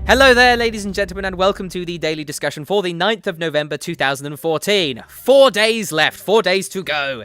Hello there, ladies and gentlemen, and welcome to the daily discussion for the 9th of November 2014. 4 days left, 4 days to go.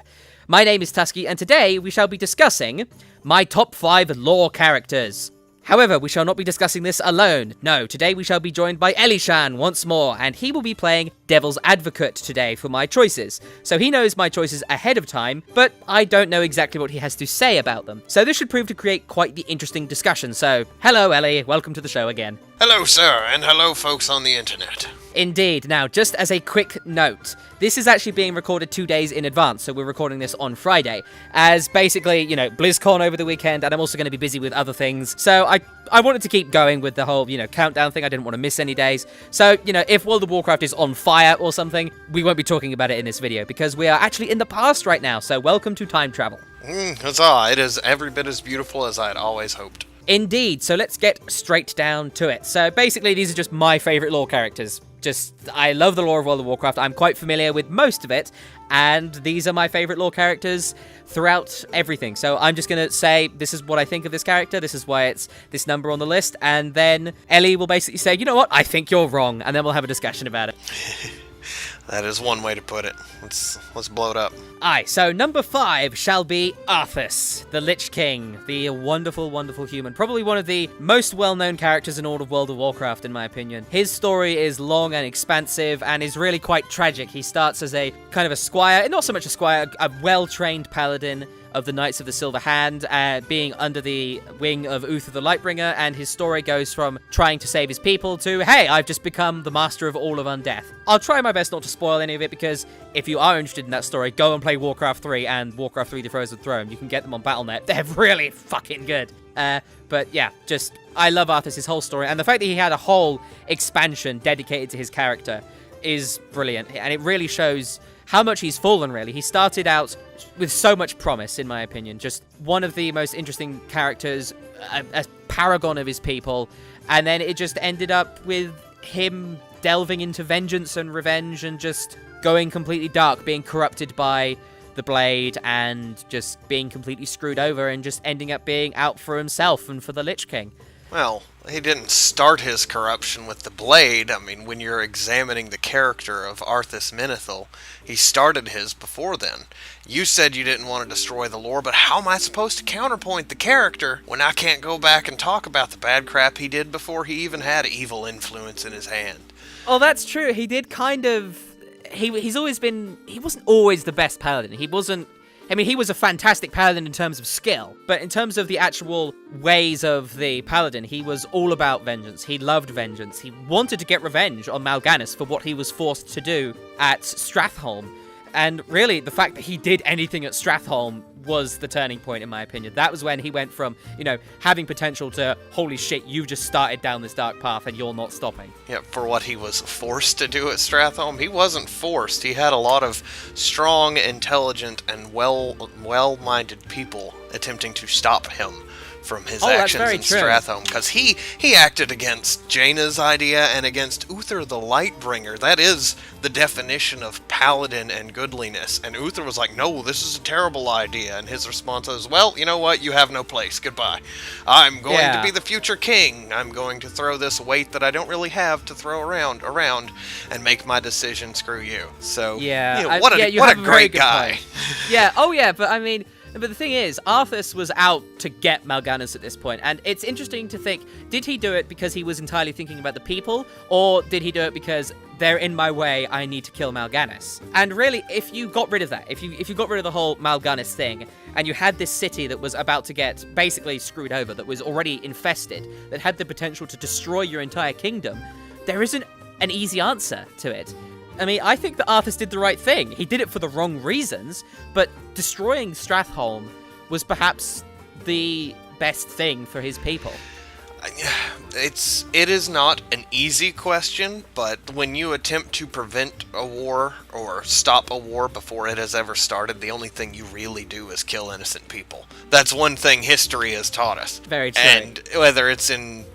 My name is Tuskeh, and today we shall be discussing my top 5 lore characters. However, we shall not be discussing this alone. No, today we shall be joined by Elishan once more, and he will be playing Devil's Advocate today for my choices. So he knows my choices ahead of time, but I don't know exactly what he has to say about them. So this should prove to create quite the interesting discussion. So, hello Ellie, welcome to the show again. Hello, sir, and hello, folks on the internet. Indeed. Now, just as a quick note, this is actually being recorded 2 days in advance, so we're recording this on Friday, as basically, BlizzCon over the weekend, and I'm also going to be busy with other things, so I wanted to keep going with the whole, countdown thing. I didn't want to miss any days, so, if World of Warcraft is on fire or something, we won't be talking about it in this video, because we are actually in the past right now, so welcome to time travel. Huzzah, it is every bit as beautiful as I'd always hoped. Indeed, so let's get straight down to it. So basically, these are just my favourite lore characters. I love the lore of World of Warcraft. I'm quite familiar with most of it, and these are my favourite lore characters throughout everything. So I'm just going to say, this is what I think of this character, this is why it's this number on the list, and then Ellie will basically say, you know what, I think you're wrong, and then we'll have a discussion about it. That is one way to put it. Let's blow it up. Aye, so number 5 shall be Arthas, the Lich King, the wonderful, wonderful human. Probably one of the most well-known characters in all of World of Warcraft, in my opinion. His story is long and expansive and is really quite tragic. He starts as a kind of a squire, not so much a squire, a well-trained paladin of the Knights of the Silver Hand, being under the wing of Uther the Lightbringer, and his story goes from trying to save his people to, hey, I've just become the master of all of Undeath. I'll try my best not to spoil any of it, because if you are interested in that story, go and play Warcraft 3 and Warcraft 3 The Frozen Throne. You can get them on Battle.net. They're really fucking good. But yeah, I love Arthas, his whole story, and the fact that he had a whole expansion dedicated to his character is brilliant, and it really shows how much he's fallen, really. He started out with so much promise, in my opinion. Just one of the most interesting characters, a paragon of his people, and then it just ended up with him delving into vengeance and revenge and just going completely dark, being corrupted by the blade and just being completely screwed over and just ending up being out for himself and for the Lich King. Well, he didn't start his corruption with the blade. I mean, when you're examining the character of Arthas Menethil, he started his before then. You said you didn't want to destroy the lore, but how am I supposed to counterpoint the character when I can't go back and talk about the bad crap he did before he even had evil influence in his hand? Oh, that's true. He did kind of... He's always been... He wasn't always the best paladin. He wasn't... I mean, he was a fantastic paladin in terms of skill, but in terms of the actual ways of the paladin, he was all about vengeance. He loved vengeance. He wanted to get revenge on Mal'Ganis for what he was forced to do at Stratholme. And really, the fact that he did anything at Stratholme was the turning point, in my opinion. That was when he went from, having potential to, holy shit, you just started down this dark path and you're not stopping. Yeah, for what he was forced to do at Stratholme, he wasn't forced. He had a lot of strong, intelligent, and well-minded people attempting to stop him from his actions in Stratholme, because he acted against Jaina's idea and against Uther the Lightbringer. That is the definition of paladin and goodliness. And Uther was like, no, this is a terrible idea. And his response was, well, you know what? You have no place. Goodbye. I'm going to be the future king. I'm going to throw this weight that I don't really have to throw around and make my decision. Screw you. So, what a great guy. But I mean... But the thing is, Arthas was out to get Mal'Ganis at this point, and it's interesting to think, did he do it because he was entirely thinking about the people, or did he do it because they're in my way, I need to kill Mal'Ganis? And really, if you got rid of that, if you got rid of the whole Mal'Ganis thing, and you had this city that was about to get basically screwed over, that was already infested, that had the potential to destroy your entire kingdom, there isn't an easy answer to it. I mean, I think that Arthas did the right thing. He did it for the wrong reasons, but destroying Stratholme was perhaps the best thing for his people. It is not an easy question, but when you attempt to prevent a war or stop a war before it has ever started, the only thing you really do is kill innocent people. That's one thing history has taught us. Very true. And whether it's in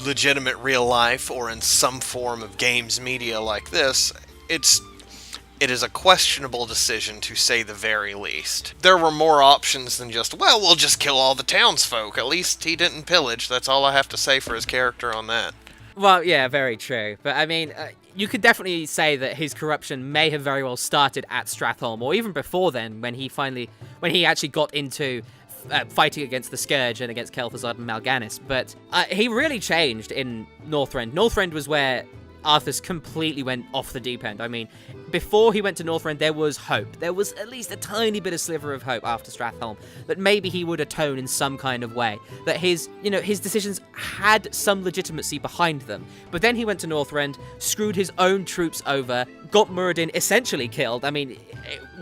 legitimate real life or in some form of games media like this, it is a questionable decision, to say the very least. There were more options than just, well, we'll just kill all the townsfolk. At least he didn't pillage. That's all I have to say for his character on that. Well, yeah, very true. But I mean, you could definitely say that his corruption may have very well started at Stratholme, or even before then, when he actually got into fighting against the Scourge and against Kel'Thuzad and Mal'Ganis. But he really changed in Northrend. Northrend was where Arthas completely went off the deep end. I mean, before he went to Northrend, there was hope. There was at least a tiny bit of sliver of hope after Stratholme that maybe he would atone in some kind of way. That his decisions had some legitimacy behind them. But then he went to Northrend, screwed his own troops over, got Muradin essentially killed. I mean,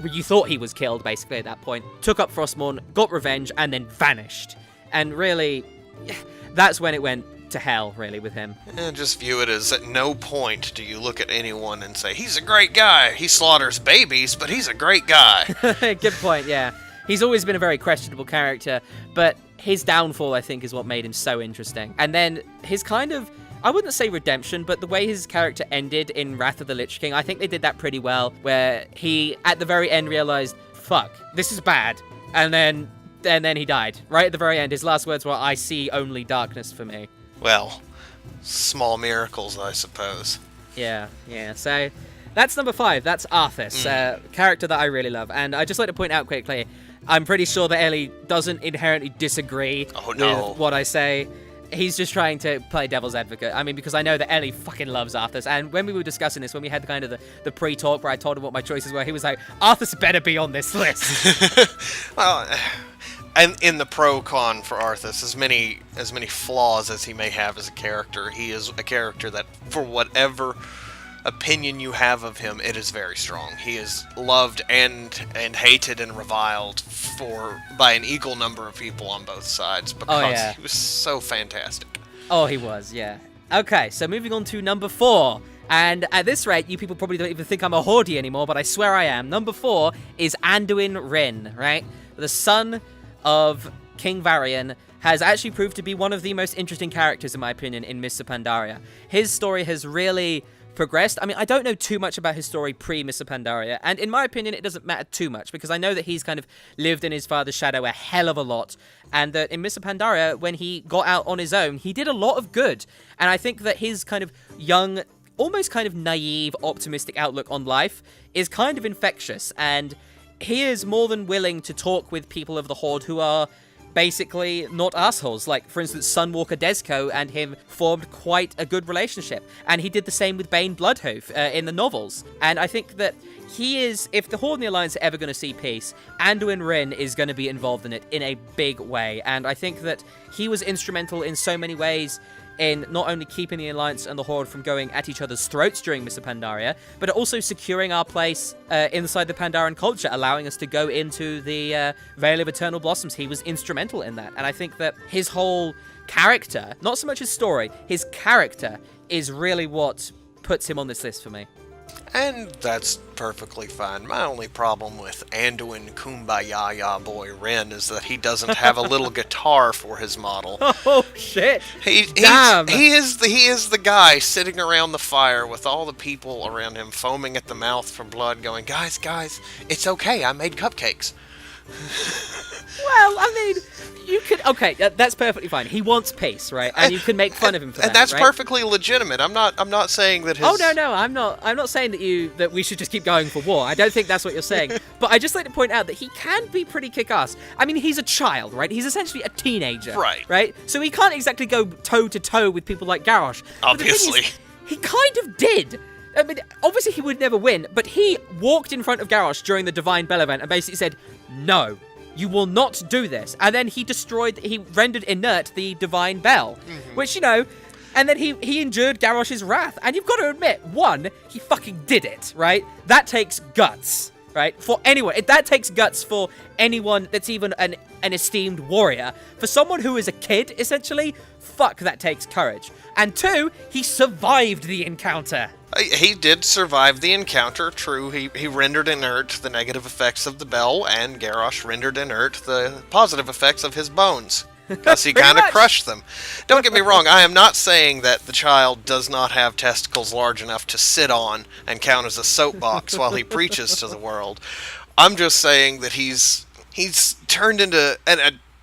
you thought he was killed, basically, at that point. Took up Frostmourne, got revenge, and then vanished. And really, that's when it went to hell, really, with him. Just view it as at no point do you look at anyone and say, he's a great guy. He slaughters babies, but he's a great guy. Good point, yeah. He's always been a very questionable character, but his downfall, I think, is what made him so interesting. And then his kind of, I wouldn't say redemption, but the way his character ended in Wrath of the Lich King, I think they did that pretty well, where he, at the very end, realized, fuck, this is bad. And then he died. Right at the very end, his last words were, I see only darkness for me. Well, small miracles, I suppose. Yeah. So that's number 5. That's Arthas, character that I really love. And I'd just like to point out quickly, I'm pretty sure that Ellie doesn't inherently disagree with what I say. He's just trying to play devil's advocate. I mean, because I know that Ellie fucking loves Arthas. And when we were discussing this, when we had the kind of the pre-talk where I told him what my choices were, he was like, Arthas better be on this list. Well, and in the pro-con for Arthas, as many flaws as he may have as a character, he is a character that, for whatever opinion you have of him, it is very strong. He is loved and hated and reviled by an equal number of people on both sides because he was so fantastic. Oh, he was, yeah. Okay, so moving on to number 4. And at this rate, you people probably don't even think I'm a Hordey anymore, but I swear I am. Number 4 is Anduin Wrynn, right? The son of King Varian, has actually proved to be one of the most interesting characters, in my opinion, in Mists of Pandaria. His story has really progressed. I mean, I don't know too much about his story pre-Mists of Pandaria, and in my opinion, it doesn't matter too much, because I know that he's kind of lived in his father's shadow a hell of a lot, and that in Mists of Pandaria, when he got out on his own, he did a lot of good. And I think that his kind of young, almost kind of naive, optimistic outlook on life is kind of infectious, and he is more than willing to talk with people of the Horde who are basically not assholes. Like, for instance, Sunwalker Desco and him formed quite a good relationship. And he did the same with Bane Bloodhoof in the novels. And I think that he is, if the Horde and the Alliance are ever going to see peace, Anduin Wrynn is going to be involved in it in a big way. And I think that he was instrumental in so many ways in not only keeping the Alliance and the Horde from going at each other's throats during Mists of Pandaria, but also securing our place inside the Pandaren culture, allowing us to go into the Vale of Eternal Blossoms. He was instrumental in that. And I think that his whole character, not so much his story, his character is really what puts him on this list for me. And that's perfectly fine. My only problem with Anduin Kumbaya Boy Wrynn is that he doesn't have a little guitar for his model. Oh shit! Damn! He is the guy sitting around the fire with all the people around him foaming at the mouth from blood, going, "Guys, it's okay. I made cupcakes." Well, I mean, you could... Okay, that's perfectly fine. He wants peace, right? And you can make fun of him for that, and that's right? perfectly legitimate. I'm not saying that his... Oh, no, I'm not saying that we should just keep going for war. I don't think that's what you're saying. But I just like to point out that he can be pretty kick-ass. I mean, he's a child, right? He's essentially a teenager. Right? So he can't exactly go toe-to-toe with people like Garrosh. Obviously. He kind of did. I mean, obviously he would never win, but he walked in front of Garrosh during the Divine Bell event and basically said, "No, you will not do this." And then he rendered inert the Divine Bell, which, and then he endured Garrosh's wrath. And you've got to admit, one, he fucking did it, right? That takes guts, right? For anyone. That takes guts for anyone that's even an esteemed warrior. For someone who is a kid, essentially, fuck, that takes courage. And two, he survived the encounter. He did survive the encounter, true. He rendered inert the negative effects of the bell, and Garrosh rendered inert the positive effects of his bones. Because he kind of crushed them. Don't get me wrong, I am not saying that the child does not have testicles large enough to sit on and count as a soapbox while he preaches to the world. I'm just saying that he's turned into...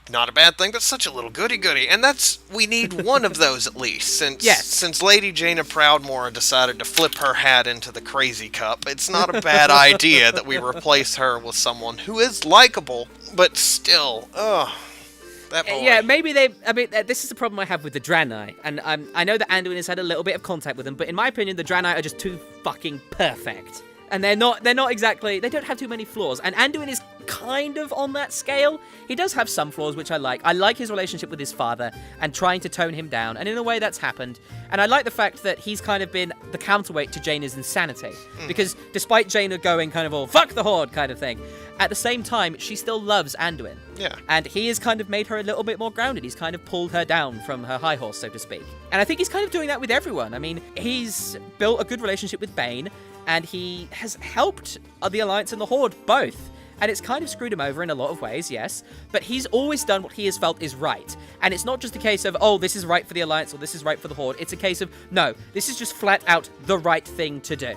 not a bad thing, but such a little goody-goody. And we need one of those at least, since Lady Jaina Proudmoore decided to flip her hat into the crazy cup. It's not a bad idea that we replace her with someone who is likable, but still, that boy. Yeah, maybe this is the problem I have with the Draenei, and I know that Anduin has had a little bit of contact with them, but in my opinion, the Draenei are just too fucking perfect. And they're not exactly, they don't have too many flaws, and Anduin is kind of on that scale. He does have some flaws, which I like. I like his relationship with his father and trying to tone him down, and in a way that's happened. And I like the fact that he's kind of been the counterweight to Jaina's insanity, because despite Jaina going kind of all, fuck the Horde kind of thing, at the same time, she still loves Anduin. Yeah. And he has kind of made her a little bit more grounded. He's kind of pulled her down from her high horse, so to speak. And I think he's kind of doing that with everyone. I mean, he's built a good relationship with Bane, and he has helped the Alliance and the Horde both. And it's kind of screwed him over in a lot of ways, yes. But he's always done what he has felt is right. And it's not just a case of, oh, this is right for the Alliance or this is right for the Horde. It's a case of, no, this is just flat out the right thing to do.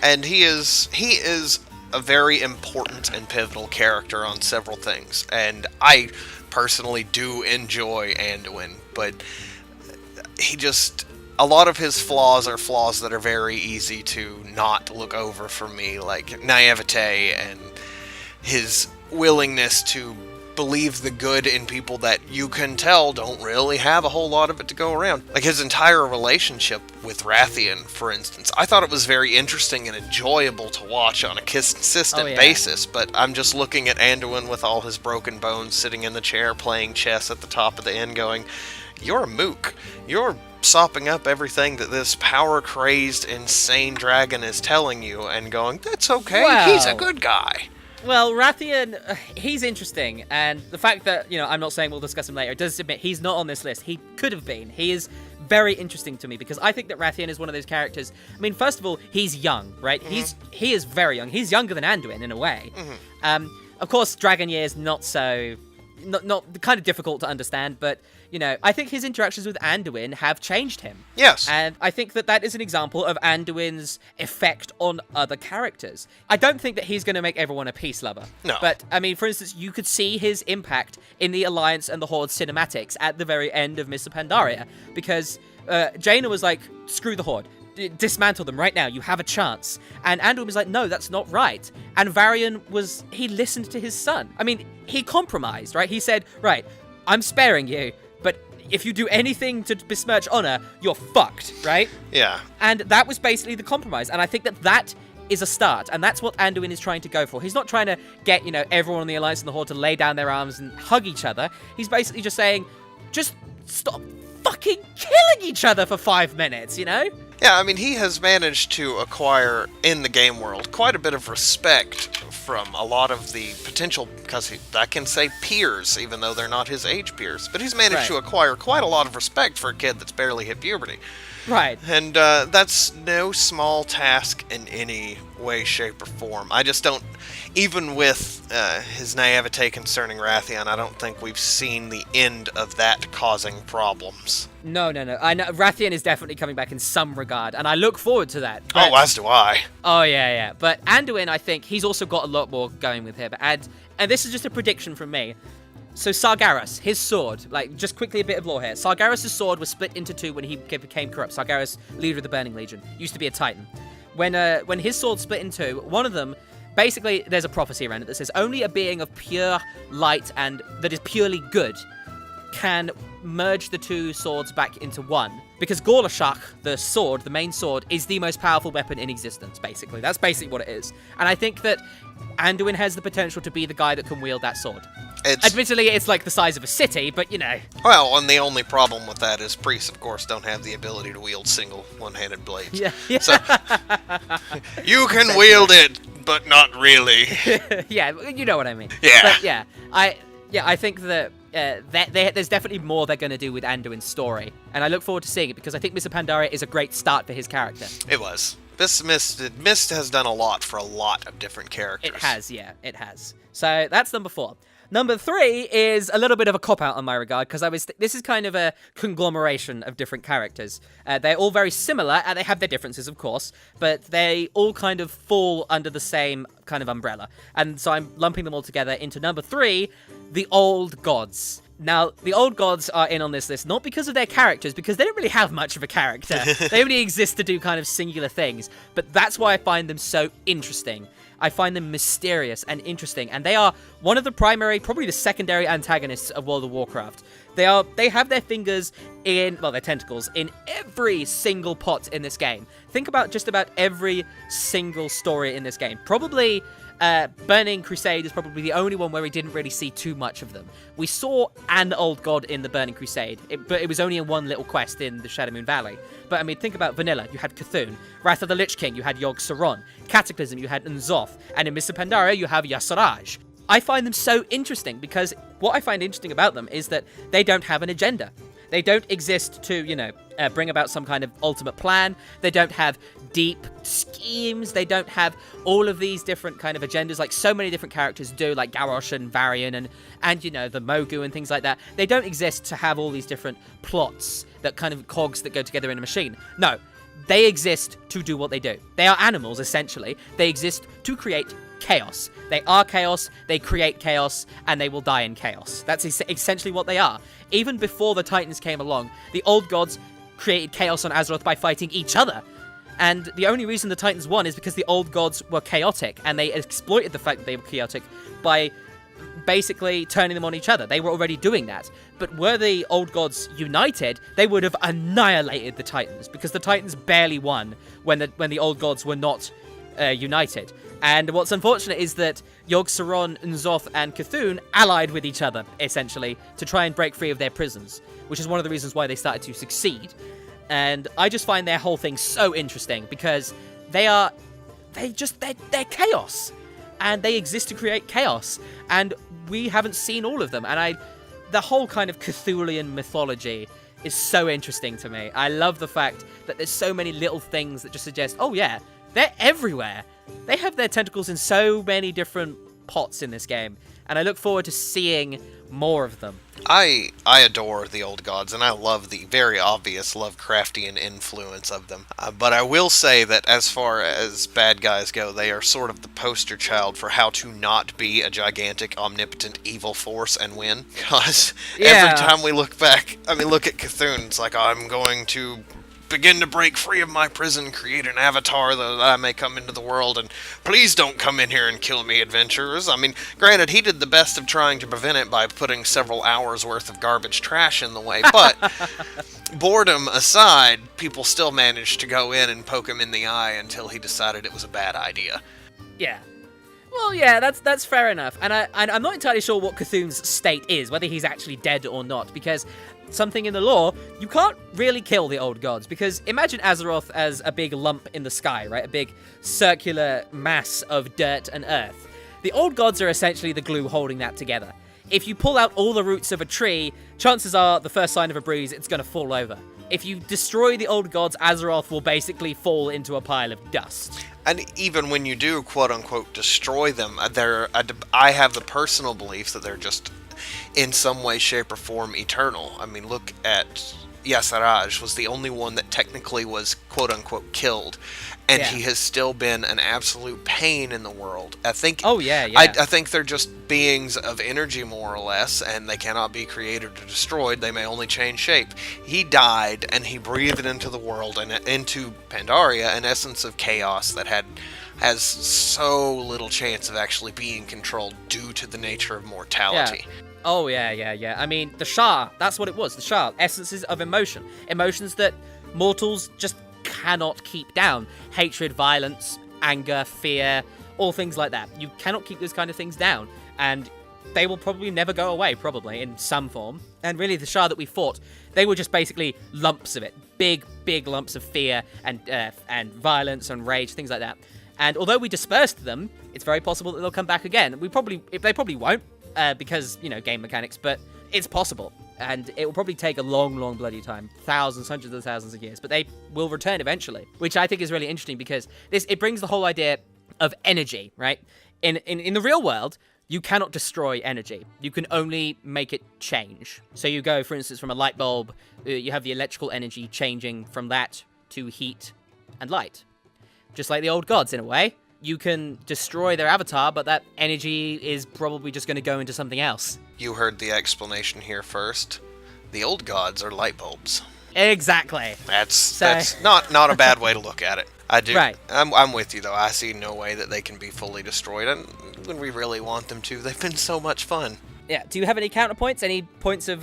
And he is a very important and pivotal character on several things. And I personally do enjoy Anduin, but a lot of his flaws are flaws that are very easy to not look over for me, like naivete and his willingness to believe the good in people that you can tell don't really have a whole lot of it to go around. Like his entire relationship with Rathian, for instance. I thought it was very interesting and enjoyable to watch on a consistent basis, but I'm just looking at Anduin with all his broken bones sitting in the chair playing chess at the top of the inn going, you're a mook. You're sopping up everything that this power-crazed, insane dragon is telling you and going, that's okay, wow. He's a good guy. Well, Rathian, he's interesting, and the fact that, I'm not saying we'll discuss him later, does admit he's not on this list. He could have been. He is very interesting to me, because I think that Rathian is one of those characters. I mean, first of all, he's young, right? He is very young. He's younger than Anduin, in a way. Of course, Dragon Year's not kind of difficult to understand, but, I think his interactions with Anduin have changed him. Yes. And I think that is an example of Anduin's effect on other characters. I don't think that he's going to make everyone a peace lover. No. But, I mean, for instance, you could see his impact in the Alliance and the Horde cinematics at the very end of Mists of Pandaria, because Jaina was like, screw the Horde. Dismantle them right now. You have a chance. And Anduin was like, no, that's not right. And Varian he listened to his son. I mean, he compromised, right? He said, right, I'm sparing you, but if you do anything to besmirch honor, you're fucked, right? Yeah. And that was basically the compromise. And I think that is a start. And that's what Anduin is trying to go for. He's not trying to get, everyone in the Alliance and the Horde to lay down their arms and hug each other. He's basically just saying, just stop fucking killing each other for 5 minutes, Yeah, I mean, he has managed to acquire, in the game world, quite a bit of respect from a lot of the potential, because I can say peers, even though they're not his age peers, but he's managed to acquire quite a lot of respect for a kid that's barely hit puberty. Right. And that's no small task in any way, shape, or form. I just don't, even with his naivete concerning Rathian, I don't think we've seen the end of that causing problems. No. I know Rathian is definitely coming back in some regard, and I look forward to that. But, as do I. Oh, yeah. But Anduin, I think, he's also got a lot more going with him. And this is just a prediction from me. So Sargeras, his sword, just quickly a bit of lore here. Sargeras' sword was split into two when he became corrupt. Sargeras, leader of the Burning Legion, used to be a Titan. When his sword split in two, one of them, basically, there's a prophecy around it that says only a being of pure light and that is purely good can merge the two swords back into one. Because Gorlashak, the main sword, is the most powerful weapon in existence, basically. That's basically what it is. And I think that Anduin has the potential to be the guy that can wield that sword. Admittedly, it's like the size of a city, but Well, and the only problem with that is priests, of course, don't have the ability to wield single one-handed blades. Yeah. So, you can wield it, but not really. Yeah, you know what I mean. Yeah. But I think that there's definitely more they're going to do with Anduin's story, and I look forward to seeing it, because I think Mists of Pandaria is a great start for his character. It was. Mist has done a lot for a lot of different characters. It has. So that's number 4. Number 3 is a little bit of a cop-out on my regard, because this is kind of a conglomeration of different characters. They're all very similar, and they have their differences, of course, but they all kind of fall under the same kind of umbrella. And so I'm lumping them all together into number 3, the Old Gods. Now, the Old Gods are in on this list, not because of their characters, because they don't really have much of a character. They only exist to do kind of singular things, but that's why I find them so interesting. I find them mysterious and interesting, and they are one of the primary, probably the secondary antagonists of World of Warcraft. They have their fingers in, well, their tentacles in every single pot in this game. Think about just about every single story in this game. Probably Burning Crusade is probably the only one where we didn't really see too much of them. We saw an old god in the Burning Crusade, but it was only in one little quest in the Shadowmoon Valley. But I mean, think about Vanilla, you had Cthulhu. Wrath of the Lich King, you had Yogg-Saron. Cataclysm, you had N'Zoth. And in Mists of Pandaria, you have Y'Saraj. I find them so interesting because what I find interesting about them is that they don't have an agenda. They don't exist to, bring about some kind of ultimate plan. They don't have deep schemes. They don't have all of these different kind of agendas like so many different characters do, like Garrosh and Varian and the Mogu and things like that. They don't exist to have all these different plots, that kind of cogs that go together in a machine. No, they exist to do what they do. They are animals, essentially. They exist to create chaos. They are chaos, they create chaos, and they will die in chaos. That's essentially what they are. Even before the Titans came along, the Old Gods created chaos on Azeroth by fighting each other. And the only reason the Titans won is because the Old Gods were chaotic, and they exploited the fact that they were chaotic by basically turning them on each other. They were already doing that. But were the Old Gods united, they would have annihilated the Titans, because the Titans barely won when the Old Gods were not united. And what's unfortunate is that Yogg-Saron, N'Zoth, and Cthulhu allied with each other, essentially, to try and break free of their prisons, which is one of the reasons why they started to succeed. And I just find their whole thing so interesting, because they're chaos. And they exist to create chaos. And we haven't seen all of them. And the whole kind of Cthulhian mythology is so interesting to me. I love the fact that there's so many little things that just suggest, oh yeah, they're everywhere. They have their tentacles in so many different pots in this game, and I look forward to seeing more of them. I adore the Old Gods, and I love the very obvious Lovecraftian influence of them. But I will say that as far as bad guys go, they are sort of the poster child for how to not be a gigantic, omnipotent, evil force and win. Because every time we look back, look at Cthulhu, it's like, I'm going to begin to break free of my prison, create an avatar that I may come into the world, and please don't come in here and kill me, adventurers. Granted, he did the best of trying to prevent it by putting several hours worth of garbage trash in the way, but boredom aside, people still managed to go in and poke him in the eye until he decided it was a bad idea. Yeah. Well, yeah, that's fair enough. And I'm not entirely sure what Cthulhu's state is, whether he's actually dead or not, because something in the lore, you can't really kill the Old Gods, because imagine Azeroth as a big lump in the sky, right? A big circular mass of dirt and earth. The Old Gods are essentially the glue holding that together. If you pull out all the roots of a tree, chances are the first sign of a breeze, it's going to fall over. If you destroy the Old Gods, Azeroth will basically fall into a pile of dust. And even when you do, quote-unquote, destroy them, I have the personal belief that they're just, in some way, shape, or form, eternal. Look at Y'Saraj was the only one that technically was, quote-unquote, killed. And he has still been an absolute pain in the world. I think. Oh, yeah. I think they're just beings of energy, more or less, and they cannot be created or destroyed. They may only change shape. He died, and he breathed into the world and into Pandaria an essence of chaos that has so little chance of actually being controlled due to the nature of mortality. Yeah. Oh, yeah. The Shah, that's what it was. The Shah, essences of emotion. Emotions that mortals just cannot keep down. Hatred, violence, anger, fear, all things like that. You cannot keep those kind of things down, and they will probably never go away, probably, in some form. And really, the Shah that we fought, they were just basically lumps of it. Big lumps of fear and violence and rage, things like that. And although we dispersed them, it's very possible that they'll come back again. They probably won't, because, game mechanics, but it's possible. And it will probably take a long bloody time. Thousands, hundreds of thousands of years. But they will return eventually. Which I think is really interesting, because it brings the whole idea of energy, right? In the real world, you cannot destroy energy. You can only make it change. So you go, for instance, from a light bulb, you have the electrical energy changing from that to heat and light. Just like the old gods, in a way. You can destroy their avatar, but that energy is probably just going to go into something else. You heard the explanation here first. The old gods are light bulbs. Exactly. That's not a bad way to look at it. I do. Right. I'm with you, though. I see no way that they can be fully destroyed, and when we really want them to, they've been so much fun. Yeah, do you have any counterpoints? Any points of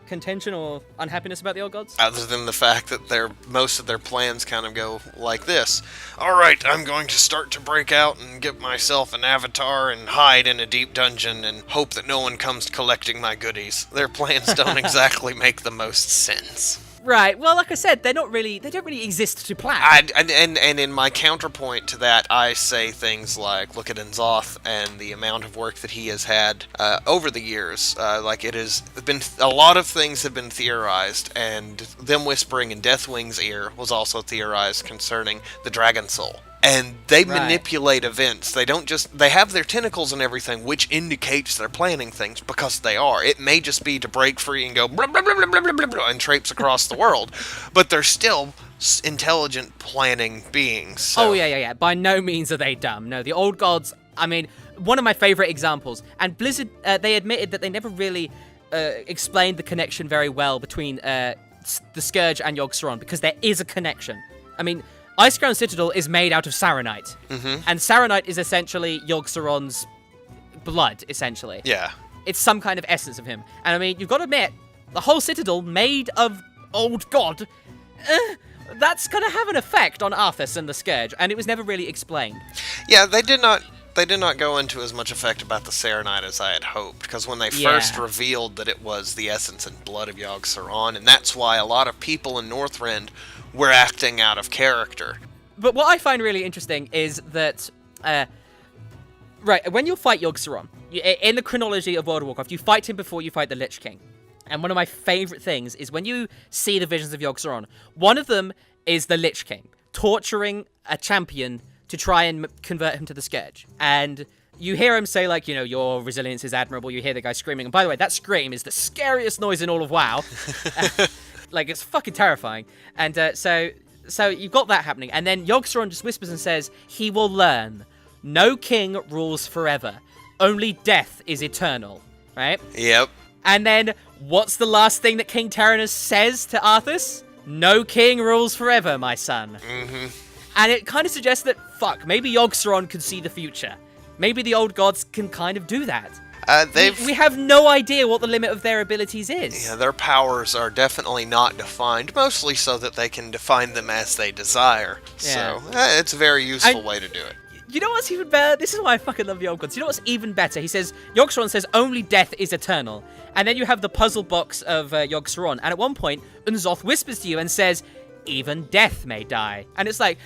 contention or unhappiness about the old gods? Other than the fact that most of their plans kind of go like this. Alright, I'm going to start to break out and get myself an avatar and hide in a deep dungeon and hope that no one comes collecting my goodies. Their plans don't exactly make the most sense. Right. Well, like I said, they don't really exist to plan. And in my counterpoint to that, I say things like, look at N'Zoth and the amount of work that he has had over the years. Like, it has been, a lot of things have been theorized, and them whispering in Deathwing's ear was also theorized concerning the Dragon Soul. And they manipulate events. They don't just... They have their tentacles and everything, which indicates they're planning things, because they are. It may just be to break free and go blah, blah, blah, blah, blah, blah, blah, and traipse across the world. But they're still intelligent planning beings. So. Oh, yeah. By no means are they dumb. No, the old gods... I mean, one of my favorite examples. And Blizzard, they admitted that they never really explained the connection very well between the Scourge and Yogg-Saron, because there is a connection. I mean... Icecrown Citadel is made out of Saronite. Mm-hmm. And Saronite is essentially Yogg-Saron's blood, essentially. Yeah. It's some kind of essence of him. And I mean, you've got to admit, the whole Citadel made of old god, that's going to have an effect on Arthas and the Scourge, and it was never really explained. Yeah, they did not go into as much effect about the Saronite as I had hoped, because when they first revealed that it was the essence and blood of Yogg-Saron, and that's why a lot of people in Northrend were acting out of character. But what I find really interesting is that, when you fight Yogg-Saron, in the chronology of World of Warcraft, you fight him before you fight the Lich King. And one of my favorite things is when you see the visions of Yogg-Saron, one of them is the Lich King, torturing a champion to try and convert him to the Scourge. And you hear him say, like, your resilience is admirable. You hear the guy screaming. And by the way, that scream is the scariest noise in all of WoW. Like, it's fucking terrifying. And so you've got that happening. And then Yogg-Saron just whispers and says, he will learn. No king rules forever. Only death is eternal. Right? Yep. And then, what's the last thing that King Terenas says to Arthas? No king rules forever, my son. Mm-hmm. And it kind of suggests that, maybe Yogg-Saron could see the future. Maybe the old gods can kind of do that. We have no idea what the limit of their abilities is. Yeah, their powers are definitely not defined, mostly so that they can define them as they desire. Yeah. So, it's a very useful way to do it. You know what's even better? This is why I fucking love the old gods. You know what's even better? He says, Yogg-Saron says, only death is eternal. And then you have the puzzle box of Yogg-Saron. And at one point, N'Zoth whispers to you and says, even death may die. And it's like,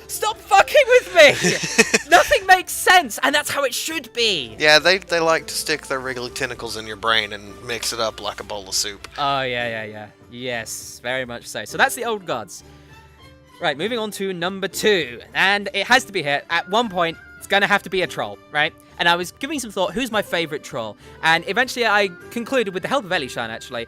stop fucking with me! Nothing makes sense, and that's how it should be. Yeah, they like to stick their wriggly tentacles in your brain and mix it up like a bowl of soup. Oh, yeah. Yes, very much so. So that's the old gods. Right, moving on to number 2. And it has to be here. At one point, it's going to have to be a troll, right? And I was giving some thought, who's my favorite troll? And eventually I concluded, with the help of Elishan, actually,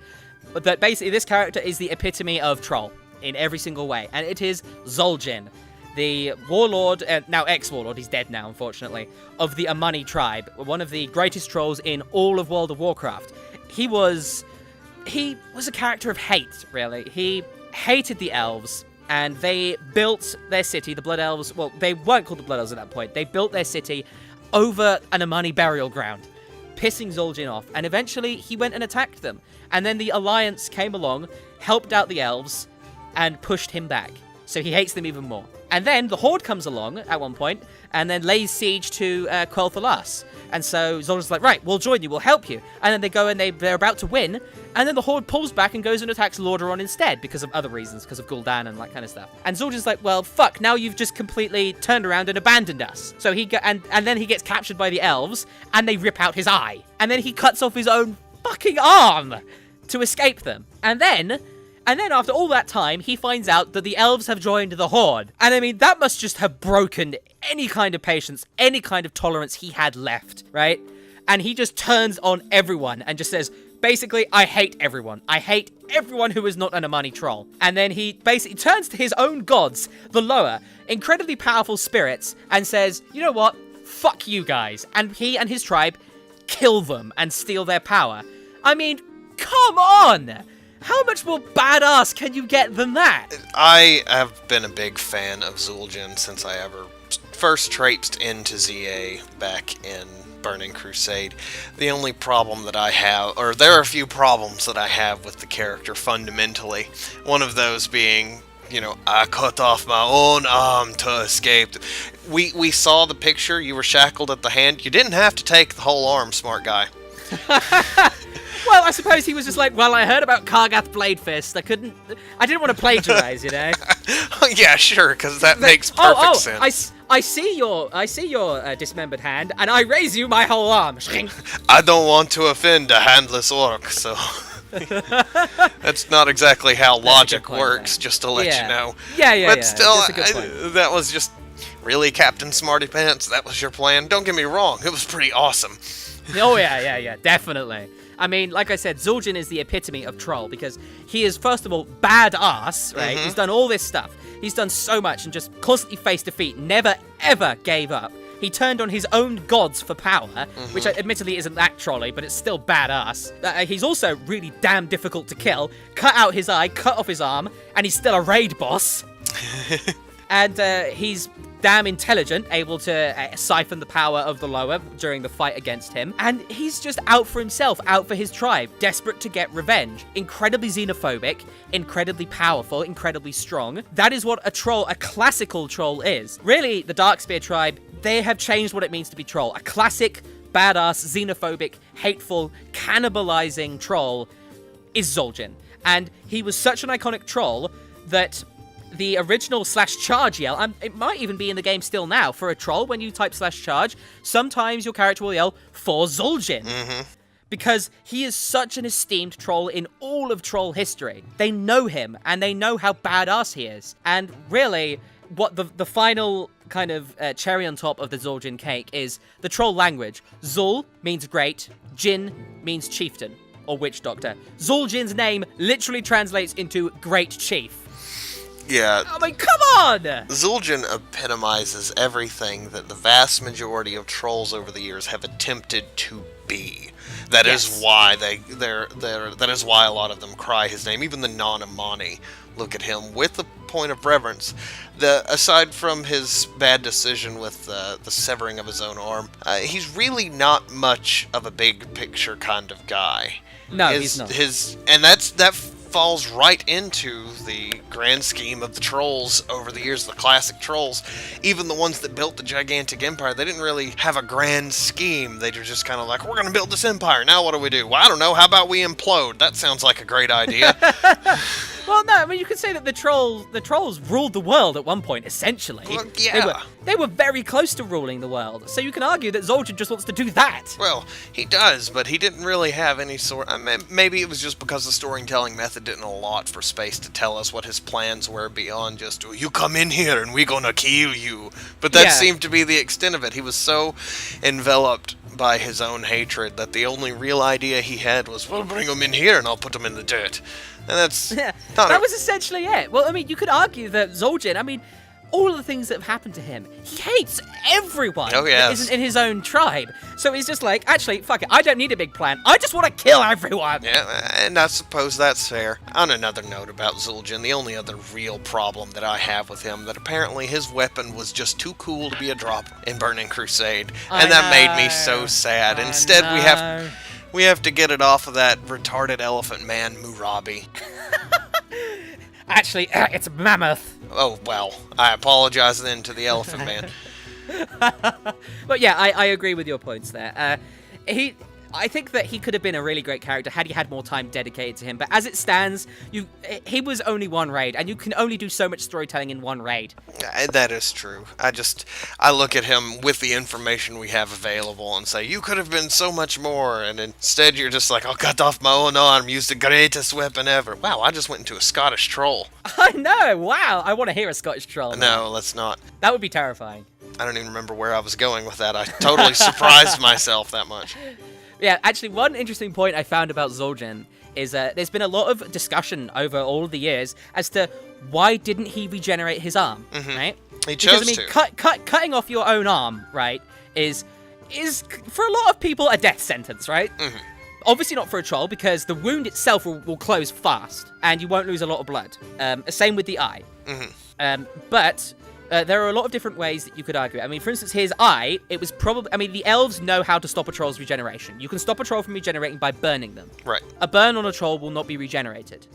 that basically this character is the epitome of troll in every single way. And it is Zul'jin, the warlord, now ex-warlord, he's dead now, unfortunately, of the Amani tribe, one of the greatest trolls in all of World of Warcraft. He was a character of hate, really. He hated the elves, and they built their city, the Blood Elves, well, they weren't called the Blood Elves at that point. They built their city over an Amani burial ground, pissing Zul'jin off, and eventually he went and attacked them. And then the Alliance came along, helped out the elves, and pushed him back. So he hates them even more. And then the Horde comes along at one point, and then lays siege to Quel'Thalas. And so Zul'jin's like, right, we'll join you, we'll help you. And then they go and they're about to win, and then the Horde pulls back and goes and attacks Lordaeron instead, because of other reasons, because of Gul'dan and that kind of stuff. And Zul'jin's like, well, fuck, now you've just completely turned around and abandoned us. So and then he gets captured by the elves, and they rip out his eye. And then he cuts off his own fucking arm to escape them. And then, And then after all that time, he finds out that the elves have joined the Horde. And I mean, that must just have broken any kind of patience, any kind of tolerance he had left, right? And he just turns on everyone and just says, basically, I hate everyone. I hate everyone who is not an Amani troll. And then he basically turns to his own gods, the lower, incredibly powerful spirits, and says, you know what? Fuck you guys. And he and his tribe kill them and steal their power. I mean, come on! How much more badass can you get than that? I have been a big fan of Zul'jin since I ever first traipsed into ZA back in Burning Crusade. The only problem that I have, or there are a few problems that I have with the character fundamentally. One of those being, you know, I cut off my own arm to escape. We saw the picture, you were shackled at the hand. You didn't have to take the whole arm, smart guy. Well, I suppose he was just like, well, I heard about Kargath Blade Fist. I didn't want to plagiarize, you know? Yeah, sure, because that makes perfect sense. I see your dismembered hand, and I raise you my whole arm. I don't want to offend a handless orc, so... That's not exactly how logic works, just to let you know. Yeah. But still, that was just... Really, Captain Smarty Pants? That was your plan? Don't get me wrong, it was pretty awesome. Oh, yeah, definitely. I mean, like I said, Zul'jin is the epitome of troll, because he is, first of all, badass, right? He's done all this stuff. He's done so much and just constantly faced defeat, never, ever gave up. He turned on his own gods for power, which admittedly isn't that trolly, but it's still badass. He's also really damn difficult to kill. Cut out his eye, cut off his arm, and he's still a raid boss. And he's damn intelligent, able to siphon the power of the lower during the fight against him. And he's just out for himself, out for his tribe, desperate to get revenge. Incredibly xenophobic, incredibly powerful, incredibly strong. That is what a troll, a classical troll is. Really, the Darkspear tribe, they have changed what it means to be troll. A classic, badass, xenophobic, hateful, cannibalizing troll is Zul'jin. And he was such an iconic troll that the original /charge yell, it might even be in the game still now, for a troll, when you type /charge, sometimes your character will yell, for Zul'jin. Because he is such an esteemed troll in all of troll history. They know him, and they know how badass he is. And really, what the final kind of cherry on top of the Zul'jin cake is the troll language. Zul means great, Jin means chieftain, or witch doctor. Zul'jin's name literally translates into great chief. Yeah. I mean, come on! Zul'jin epitomizes everything that the vast majority of trolls over the years have attempted to be. That is why that is why a lot of them cry his name. Even the non-Amani look at him with a point of reverence. Aside from his bad decision with the severing of his own arm, he's really not much of a big picture kind of guy. No, he's not. And that falls right into the grand scheme of the trolls over the years, the classic trolls. Even the ones that built the gigantic empire, they didn't really have a grand scheme. They were just kind of like, we're going to build this empire. Now what do we do? Well, I don't know. How about we implode? That sounds like a great idea. Well, no, I mean, you could say that the trolls ruled the world at one point, essentially. Well, yeah. They were very close to ruling the world, so you can argue that Zul'jin just wants to do that. Well, he does, but he didn't really have any sort... maybe it was just because the storytelling method didn't allot for space to tell us what his plans were beyond just, oh, you come in here and we're gonna kill you. But that seemed to be the extent of it. He was so enveloped by his own hatred that the only real idea he had was, well, bring him in here and I'll put him in the dirt. And that's... that was essentially it. Well, I mean, you could argue that Zul'jin, I mean, all of the things that have happened to him, he hates everyone that isn't in his own tribe. So he's just like, actually, fuck it, I don't need a big plan. I just want to kill everyone. Yeah, and I suppose that's fair. On another note about Zul'jin, the only other real problem that I have with him, that apparently his weapon was just too cool to be a drop in Burning Crusade. And that made me so sad. Instead, we have to get it off of that retarded elephant man, Murabi. Actually, it's Mammoth. Oh, well, I apologize then to the elephant man. But yeah, I agree with your points there. I think that he could have been a really great character had you had more time dedicated to him. But as it stands, he was only one raid, and you can only do so much storytelling in one raid. That is true. I look at him with the information we have available and say, you could have been so much more, and instead you're just like, I'll cut off my own arm, use the greatest weapon ever. Wow, I just went into a Scottish troll. I know, wow. I want to hear a Scottish troll. No, let's not. That would be terrifying. I don't even remember where I was going with that. I totally surprised myself that much. Yeah, actually, one interesting point I found about Zul'jin is there's been a lot of discussion over all of the years as to why didn't he regenerate his arm, right? He chose because, I mean, to. Cutting off your own arm, right, is for a lot of people a death sentence, right? Obviously not for a troll, because the wound itself will close fast, and you won't lose a lot of blood. Same with the eye. But there are a lot of different ways that you could argue it. I mean, for instance, his eye, it was probably... I mean, the elves know how to stop a troll's regeneration. You can stop a troll from regenerating by burning them. Right. A burn on a troll will not be regenerated.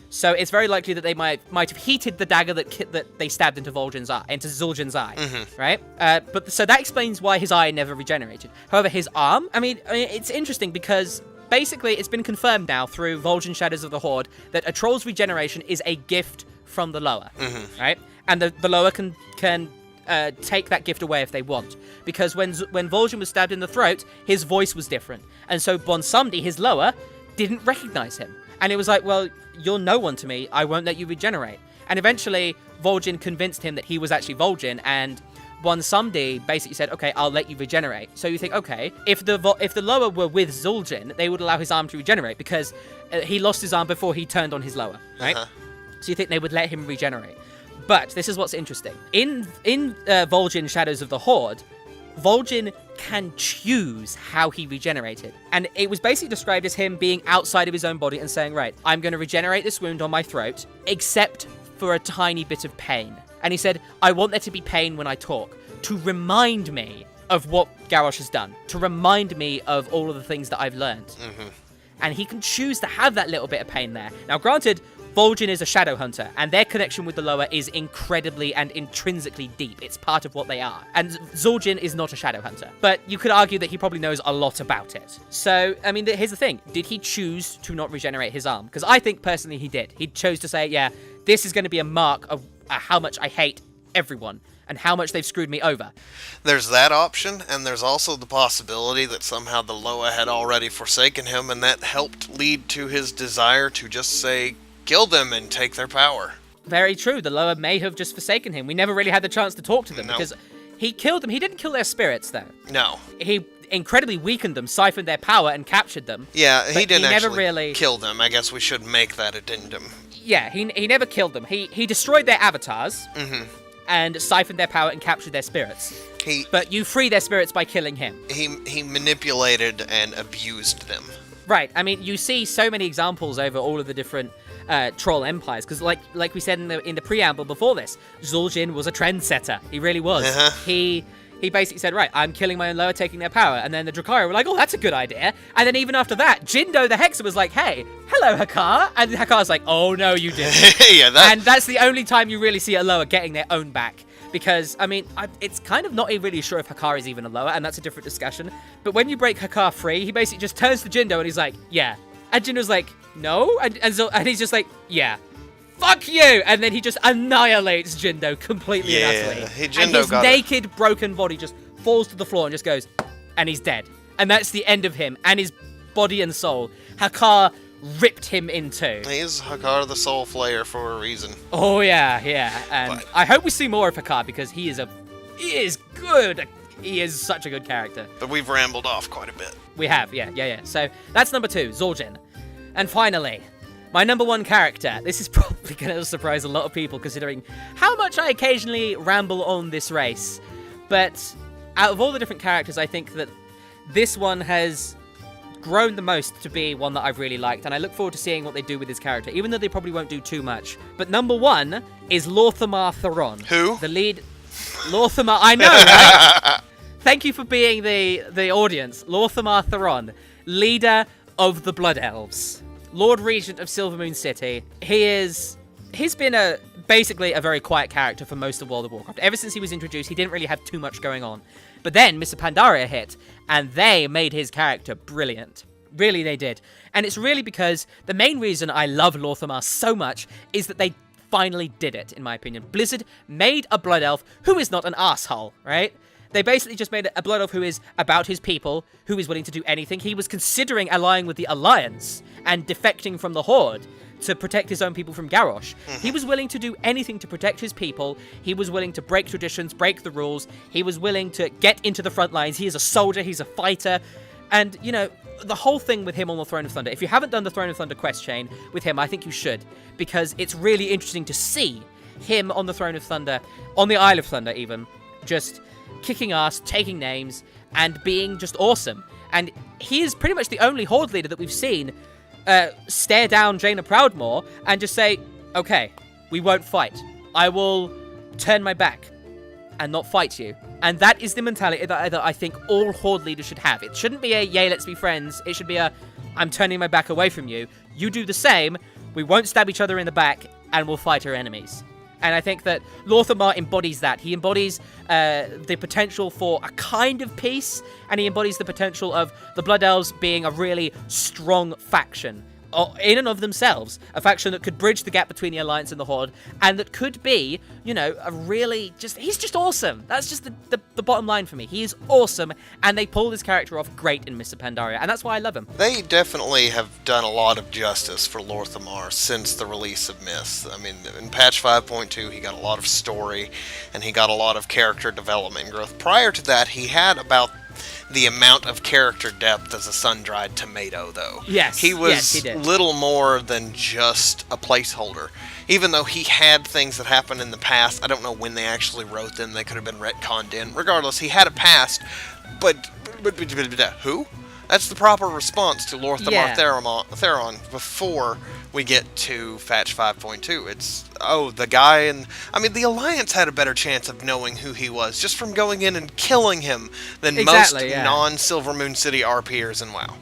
So it's very likely that they might have heated the dagger that they stabbed into Zul'jin's eye, right? So that explains why his eye never regenerated. However, his arm, I mean, it's interesting because basically it's been confirmed now through Vol'jin Shadows of the Horde that a troll's regeneration is a gift from the lower, right? And the lower can take that gift away if they want. Because when Vol'jin was stabbed in the throat, his voice was different. And so Bonsumdi, his lower, didn't recognize him. And it was like, well, you're no one to me. I won't let you regenerate. And eventually, Vol'jin convinced him that he was actually Vol'jin, and Bonsumdi basically said, okay, I'll let you regenerate. So you think, okay, if the lower were with Zul'jin, they would allow his arm to regenerate because he lost his arm before he turned on his lower, right? So you think they would let him regenerate. But this is what's interesting. In Vol'jin Shadows of the Horde, Vol'jin can choose how he regenerated. And it was basically described as him being outside of his own body and saying, right, I'm going to regenerate this wound on my throat, except for a tiny bit of pain. And he said, I want there to be pain when I talk, to remind me of what Garrosh has done, to remind me of all of the things that I've learned. And he can choose to have that little bit of pain there. Now, granted, Vol'jin is a shadow hunter, and their connection with the lower is incredibly and intrinsically deep. It's part of what they are. And Zul'jin is not a shadow hunter. But you could argue that he probably knows a lot about it. So, I mean, here's the thing. Did he choose to not regenerate his arm? Because I think, personally, he did. He chose to say, yeah, this is going to be a mark of how much I hate everyone and how much they've screwed me over. There's that option, and there's also the possibility that somehow the Loa had already forsaken him, and that helped lead to his desire to just say, kill them and take their power. Very true. The lower may have just forsaken him. We never really had the chance to talk to them because he killed them. He didn't kill their spirits, though. No. He incredibly weakened them, siphoned their power, and captured them. Yeah, he didn't actually kill them. I guess we should make that addendum. Yeah, he never killed them. He destroyed their avatars and siphoned their power and captured their spirits. But you free their spirits by killing him. He manipulated and abused them. Right. I mean, you see so many examples over all of the different troll empires, because like we said in the preamble before this, Zul'jin was a trendsetter. He really was. He basically said, right, I'm killing my own lower, taking their power. And then the Drakari were like, oh, that's a good idea. And then even after that, Jindo the Hexer was like, hey, hello, Hakkar. And Hakkar's like, oh, no, you didn't. And that's the only time you really see a lower getting their own back. Because, I mean, it's kind of not really sure if Hakkar is even a lower, and that's a different discussion. But when you break Hakkar free, he basically just turns to Jindo and he's like, yeah. And Jindo's like, no? And he's just like, yeah. Fuck you! And then he just annihilates Jindo completely and utterly. And his naked, broken body just falls to the floor and just goes, and he's dead. And that's the end of him and his body and soul. Hakkar ripped him into. He's Hakkar the Soul Flayer for a reason. Oh, yeah. And I hope we see more of Hakkar because he is good. He is such a good character. But we've rambled off quite a bit. We have, yeah. So that's number 2, Zul'jin. And finally, my number 1 character. This is probably going to surprise a lot of people considering how much I occasionally ramble on this race. But out of all the different characters, I think that this one has grown the most to be one that I've really liked. And I look forward to seeing what they do with this character, even though they probably won't do too much. But number 1 is Lor'themar Theron. Who? The lead... Lor'themar... I know, right? Thank you for being the audience. Lor'themar Theron, leader of the Blood Elves. Lord Regent of Silvermoon City. He is he's been basically a very quiet character for most of World of Warcraft. Ever since he was introduced, he didn't really have too much going on. But then Mr. Pandaria hit, and they made his character brilliant. Really, they did. And it's really because the main reason I love Lorthamar so much is that they finally did it, in my opinion. Blizzard made a Blood Elf who is not an asshole, right? They basically just made a Blood Elf who is about his people, who is willing to do anything. He was considering allying with the Alliance and defecting from the Horde to protect his own people from Garrosh. He was willing to do anything to protect his people. He was willing to break traditions, break the rules. He was willing to get into the front lines. He is a soldier. He's a fighter. And, you know, the whole thing with him on the Throne of Thunder, if you haven't done the Throne of Thunder quest chain with him, I think you should, because it's really interesting to see him on the Throne of Thunder, on the Isle of Thunder even, just kicking ass, taking names, and being just awesome. And he is pretty much the only Horde leader that we've seen stare down Jaina Proudmoore and just say, okay, we won't fight. I will turn my back and not fight you. And that is the mentality that I think all Horde leaders should have. It shouldn't be a, yay, let's be friends. It should be a, I'm turning my back away from you. You do the same. We won't stab each other in the back, and we'll fight our enemies. And I think that Lorthamar embodies that. He embodies the potential for a kind of peace, and he embodies the potential of the Blood Elves being a really strong faction in and of themselves, a faction that could bridge the gap between the Alliance and the Horde, and that could be, you know, a really he's just awesome. That's just the bottom line for me. He is awesome, and they pulled his character off great in Mr. Pandaria, and that's why I love him. They definitely have done a lot of justice for Lorthamar since the release of Myths. I mean, in patch 5.2, he got a lot of story, and he got a lot of character development and growth. Prior to that, he had about the amount of character depth as a sun-dried tomato, though. Yes, he was yes, he did. Little more than just a placeholder. Even though he had things that happened in the past, I don't know when they actually wrote them, they could have been retconned in. Regardless, he had a past, but who? That's the proper response to Lorthamar Theron before we get to patch 5.2. It's, the guy, and I mean, the Alliance had a better chance of knowing who he was just from going in and killing him than most non-Silver Moon City RPers in WoW.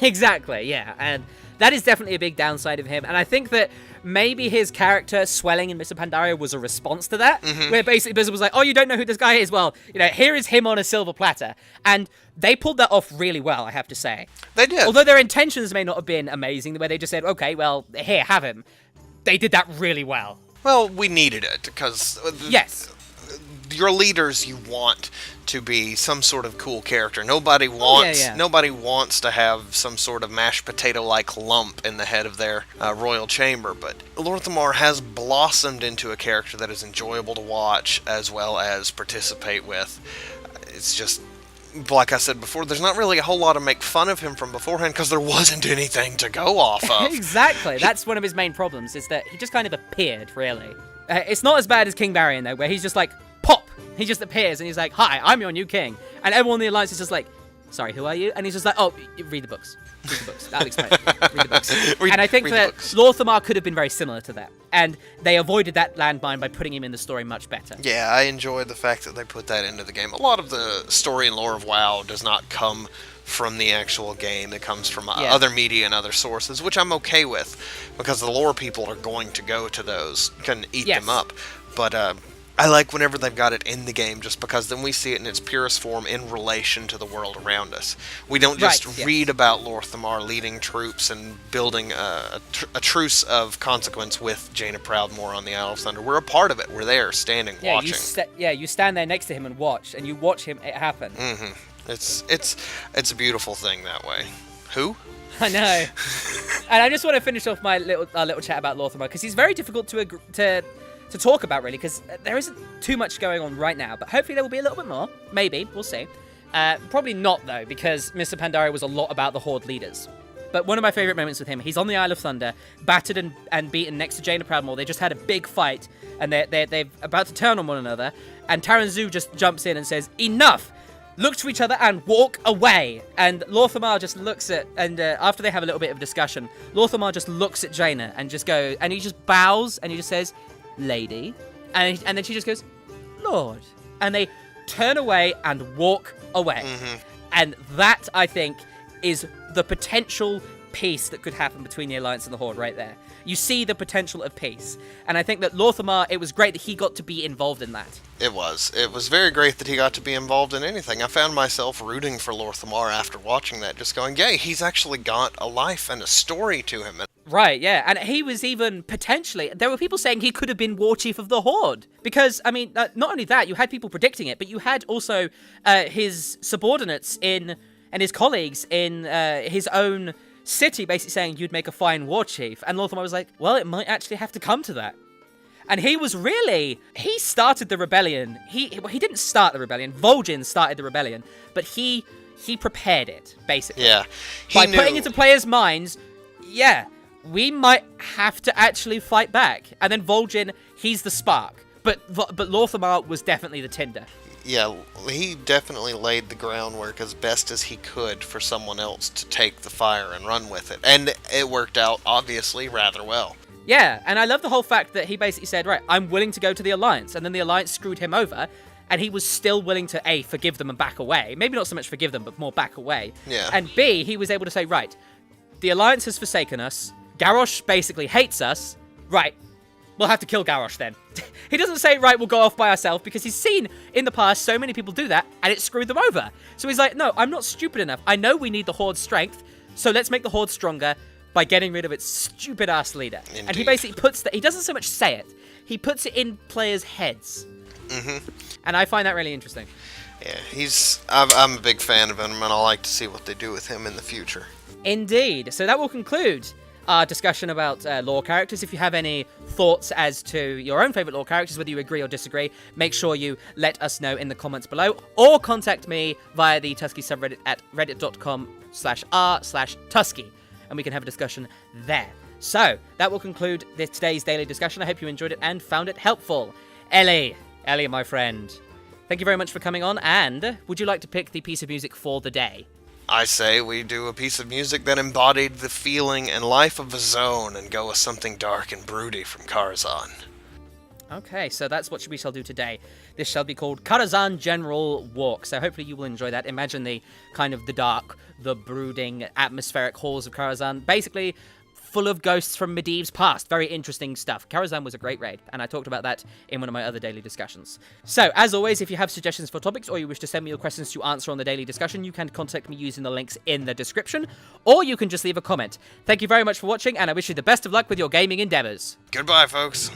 Exactly, yeah, and that is definitely a big downside of him, and I think that maybe his character swelling in Mr. Pandaria was a response to that, where basically Blizzard was like, oh, you don't know who this guy is? Well, you know, here is him on a silver platter, and they pulled that off really well, I have to say. They did. Although their intentions may not have been amazing, where they just said, okay, well, here, have him. They did that really well. Well, we needed it, because yes, your leaders you want to be some sort of cool character. Nobody wants to have some sort of mashed potato-like lump in the head of their royal chamber, but Lorthamar has blossomed into a character that is enjoyable to watch as well as participate with. It's just, like I said before, there's not really a whole lot to make fun of him from beforehand because there wasn't anything to go off of. Exactly. That's one of his main problems, is that he just kind of appeared, really. It's not as bad as King Varian, though, where he's just like, pop! He just appears and he's like, hi, I'm your new king. And everyone in the Alliance is just like, sorry, who are you? And he's just like, oh, read the books. Read the books. That'll explain it. Read the books. And I think that Lorthamar could have been very similar to that. And they avoided that landmine by putting him in the story much better. Yeah, I enjoy the fact that they put that into the game. A lot of the story and lore of WoW does not come from the actual game. It comes from other media and other sources, which I'm okay with, because the lore people are going to go to those, can eat them up. But I like whenever they've got it in the game, just because then we see it in its purest form in relation to the world around us. We don't just read about Lorthamar leading troops and building a truce of consequence with Jaina Proudmoore on the Isle of Thunder. We're a part of it. We're there, standing, watching. You stand there next to him and you watch it happen. It's a beautiful thing that way. Who? I know. And I just want to finish off my little chat about Lorthamar, because he's very difficult to talk about, really, because there isn't too much going on right now, but hopefully there will be a little bit more. Maybe. We'll see. Probably not, though, because Mr. Pandaria was a lot about the Horde leaders. But one of my favourite moments with him, he's on the Isle of Thunder, battered and beaten next to Jaina Proudmoore. They just had a big fight, and they're about to turn on one another, and Taranzu just jumps in and says, enough! Look to each other and walk away. And Lorthamar just looks at, and after they have a little bit of discussion, Lorthamar just looks at Jaina and just goes, and he just bows, and he just says, lady, and then she just goes, Lord, and they turn away and walk away. And that, I think, is the potential peace that could happen between the Alliance and the Horde right there. You see the potential of peace. And I think that Lorthamar, it was great that he got to be involved in that. It was. It was very great that he got to be involved in anything. I found myself rooting for Lorthamar after watching that, just going, yay, he's actually got a life and a story to him. Right, yeah, and he was even potentially, there were people saying he could have been War Chief of the Horde, because, I mean, not only that, you had people predicting it, but you had also his subordinates and his colleagues in his own city basically saying you'd make a fine War Chief, and Lorthamar was like, well, it might actually have to come to that. And he started the rebellion. He didn't start the rebellion, Vol'jin started the rebellion, but he prepared it, basically. Yeah, By putting into players' minds, yeah, we might have to actually fight back. And then Vol'jin, he's the spark. But Lorthamar was definitely the tinder. Yeah, he definitely laid the groundwork as best as he could for someone else to take the fire and run with it. And it worked out, obviously, rather well. Yeah, and I love the whole fact that he basically said, right, I'm willing to go to the Alliance. And then the Alliance screwed him over. And he was still willing to, A, forgive them and back away. Maybe not so much forgive them, but more back away. Yeah. And B, he was able to say, right, the Alliance has forsaken us. Garrosh basically hates us. Right, we'll have to kill Garrosh then. He doesn't say, right, we'll go off by ourselves, because he's seen in the past so many people do that, and it screwed them over. So he's like, no, I'm not stupid enough. I know we need the Horde's strength, so let's make the Horde stronger by getting rid of its stupid-ass leader. Indeed. And he basically puts that, he doesn't so much say it, he puts it in players' heads. Mm-hmm. And I find that really interesting. Yeah, I'm a big fan of him, and I like to see what they do with him in the future. Indeed. So that will conclude our discussion about lore characters. If you have any thoughts as to your own favourite lore characters, whether you agree or disagree, make sure you let us know in the comments below, or contact me via the Tuskeh subreddit at reddit.com/r/Tuskeh, and we can have a discussion there. So, that will conclude today's daily discussion. I hope you enjoyed it and found it helpful. Ellie, my friend, thank you very much for coming on, and would you like to pick the piece of music for the day? I say we do a piece of music that embodied the feeling and life of a zone and go with something dark and broody from Karazhan. Okay, so that's what we shall do today. This shall be called Karazhan General Walk, so hopefully you will enjoy that. Imagine the kind of the dark, the brooding, atmospheric halls of Karazhan. Basically, full of ghosts from Medivh's past. Very interesting stuff. Karazhan was a great raid, and I talked about that in one of my other daily discussions. So, as always, if you have suggestions for topics or you wish to send me your questions to answer on the daily discussion, you can contact me using the links in the description, or you can just leave a comment. Thank you very much for watching, and I wish you the best of luck with your gaming endeavors. Goodbye, folks.